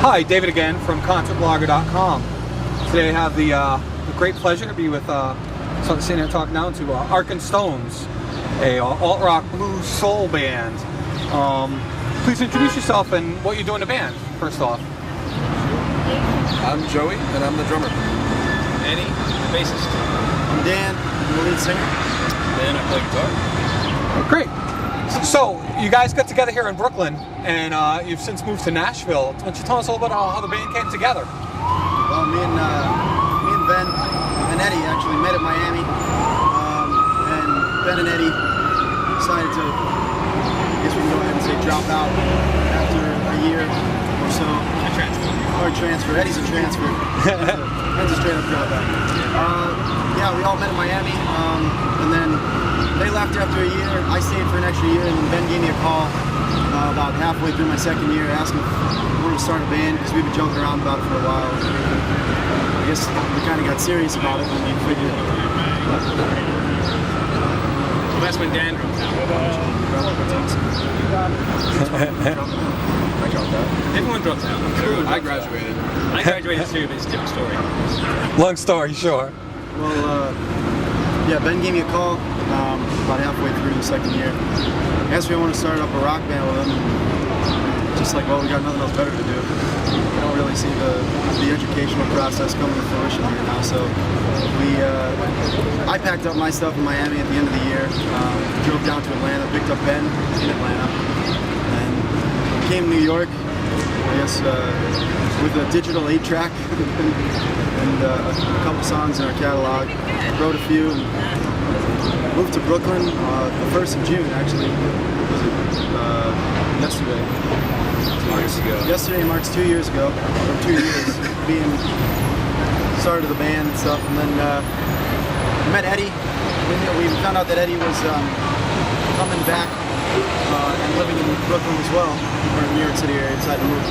Hi, David again from concertblogger.com. Today I have the great pleasure to be with sitting here talking now to Ark and Stones, a alt-rock blues soul band. Please introduce yourself and what you do in the band, first off. I'm Joey, and I'm the drummer. Annie, the bassist. I'm Dan, I'm the lead singer. Dan, I play guitar. Great. So, you guys got together here in Brooklyn, and you've since moved to Nashville. Why don't you tell us a little bit about how the band came together? Well, me and Ben and Eddie actually met at Miami, and Ben and Eddie decided to, I guess we can go ahead and say, drop out after a year or so. A transfer. Or a transfer. Eddie's a transfer. Ben's a straight up dropout. Yeah, we all met in Miami, and then they left after a year. I stayed for an extra year, and then Ben gave me a call about halfway through my second year, asking if I wanted to start a band because we've been joking around about it for a while. I guess we kind of got serious about it when we figured. Well, that's when Dan dropped out. I dropped out. Everyone dropped out. I graduated. I graduated too, but it's a different story. Long story short. Well, yeah, Ben gave me a call about halfway through the second year. He asked me if I wanted to start up a rock band with him. Just like, well, we got nothing else better to do. We don't really see the educational process coming to fruition here now. So I packed up my stuff in Miami at the end of the year, drove down to Atlanta, picked up Ben in Atlanta, and came to New York, I guess, with a digital 8-track and a couple songs in our catalog. Wrote a few and moved to Brooklyn the 1st of June, actually. Was it yesterday? 2 years ago. Yesterday marks 2 years ago, or 2 years being started the band and stuff. And then met Eddie. We found out that Eddie was coming back and living in Brooklyn as well, or New York City area. Decided to move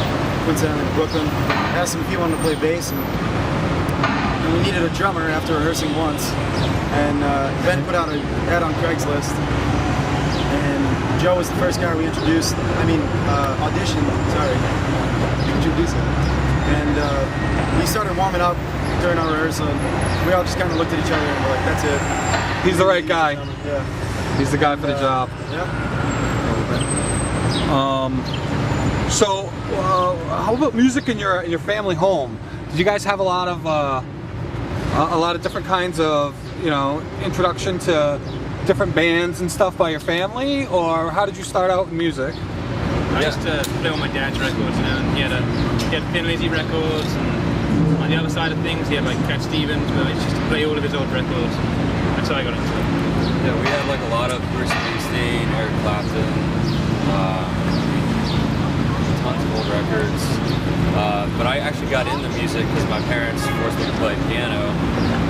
coincidentally to Brooklyn. Asked him if he wanted to play bass, and we needed a drummer after rehearsing once. And Ben put out an ad on Craigslist, and Joe was the first guy we introduced. Auditioned. Sorry, introduced him. And he started warming up during our rehearsal. And we all just kind of looked at each other and were like, "That's it. He's the right guy. Yeah, He's the guy for the job. yeah." So, how about music in your family home? Did you guys have a lot of different kinds of, introduction to different bands and stuff by your family, or how did you start out in music? I used to play on my dad's records, and he had Thin Lizzy records, and on the other side of things, he had like Cat Stevens, but I used to play all of his old records. That's how I got into it. Yeah, we had like a lot of Bruce Springsteen, Eric Clapton, tons of old records. But I actually got into music because my parents forced me to play piano,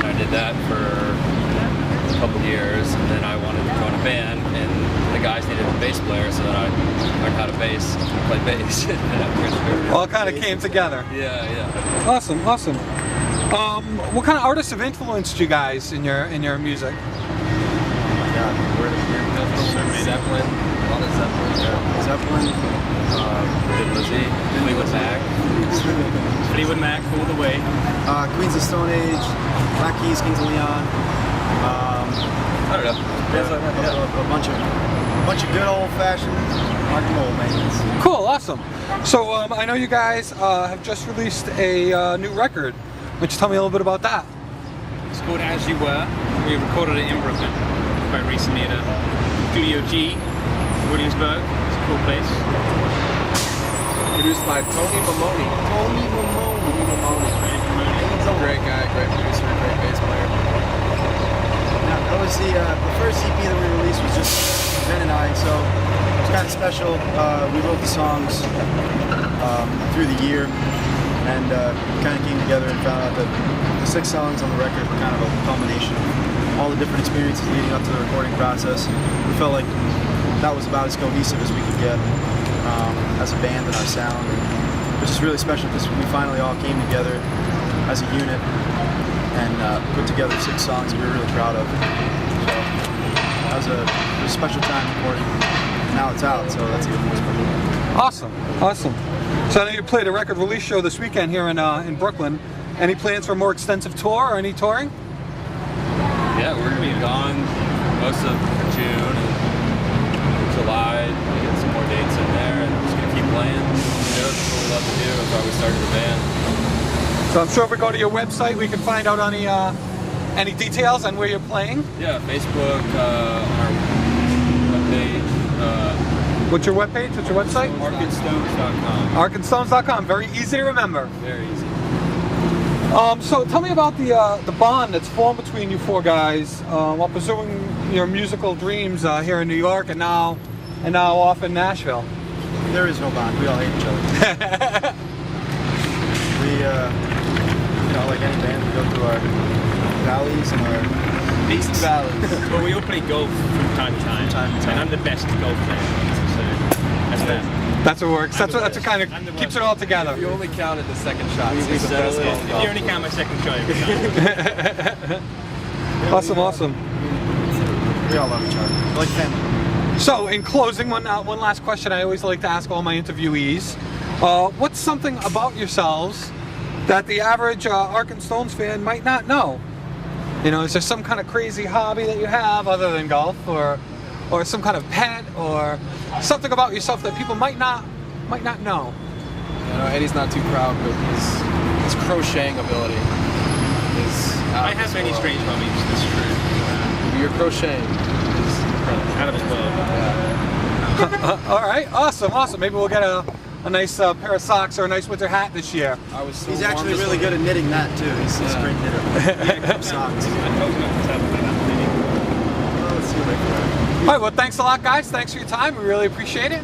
and I did that for a couple years, and then I wanted to join a band, and the guys needed a bass player, so then I learned how to play bass. All kind of came together. Yeah. Awesome. What kind of artists have influenced you guys in your music? Zeppelin, a lot of Zeppelin. Yeah. Zeppelin, Thin Lizzy, Fleetwood Mac. Fleetwood Mac all the way. Queens of Stone Age, Black Keys, Kings of Leon. I don't know. A bunch of good old-fashioned rock and roll bands. Cool, awesome. So I know you guys have just released a new record. Why don't you tell me a little bit about that? It's called As You Were. We recorded it in Brooklyn quite recently at a Studio G, Williamsburg. It's a cool place. Produced by Tony Mamoni. He's a great guy, great producer, great bass player. Now, that was the first EP that we released was just Ben and I, so it was kind of special. We wrote the songs through the year, and kind of came together and found out that the 6 songs on the record were kind of a culmination of all the different experiences leading up to the recording process. We felt like that was about as cohesive as we could get as a band and our sound. And it was just really special because we finally all came together as a unit and put together 6 songs that we were really proud of. So that was a special time recording. Now it's out, so that's even more special. Awesome, awesome. So I know you played a record release show this weekend here in Brooklyn. Any plans for a more extensive tour or any touring? Yeah, we're gonna be gone most of June and July. We get some more dates in there, and we're just gonna keep playing. That's what we love to do. That's why we started the band. So I'm sure if we go to your website, we can find out any details on where you're playing. Yeah, Facebook, our webpage. What's your webpage? What's your website? ArkinStones.com. ArkinStones.com. Very easy to remember. Very easy. So tell me about the bond that's formed between you four guys while pursuing your musical dreams here in New York and now off in Nashville. There is no bond. We all hate each other. We, like any band, we go through our valleys and our peaks and valleys. Well, we all play golf from time to time. And I'm the best golf player. So that's that. That's what works. That's what kind of keeps it all together. You only counted the second shot. If you only count my second shot every time. Awesome. We all love each other. We're like family. So, in closing, one last question I always like to ask all my interviewees. What's something about yourselves that the average Arkin Stones fan might not know? You know, is there some kind of crazy hobby that you have other than golf, or some kind of pet, or something about yourself that people might not know? You know, Eddie's not too proud, but his crocheting ability is I have many strange hobbies, that's true. Your crocheting is incredible. Out of this world. All right, awesome. Maybe we'll get a nice pair of socks or a nice winter hat this year. He's actually really good at knitting that too. He's a great knitter. Socks. All right, well, thanks a lot, guys. Thanks for your time. We really appreciate it.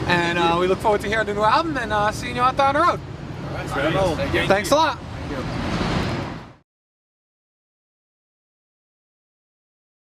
And we look forward to hearing the new album and seeing you out there on the road. All right, Thanks a lot. Thank you.